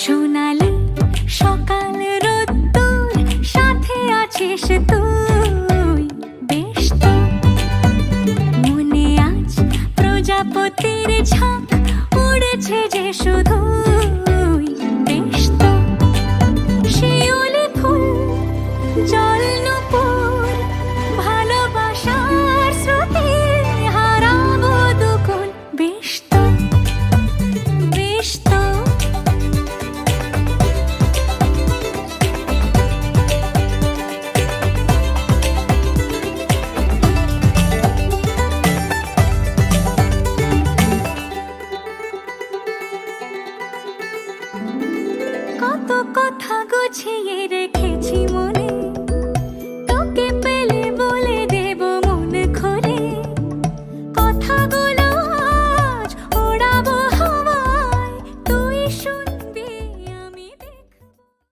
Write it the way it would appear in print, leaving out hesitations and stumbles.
সোনালি সকাল রোদ্দুর, সাথে আছিস তুই। বেশ তো মনে আজ প্রজাপতির ঝাঁক উড়েছে যে শুধুই। বেশ তো শিউলি ফুল, জল নূপুর, ভালোবাসার স্রোতে হারাবো দুকুল। বেশ তো, বেশ তো। কত কথা গুছিয়ে রেখেছি মনে,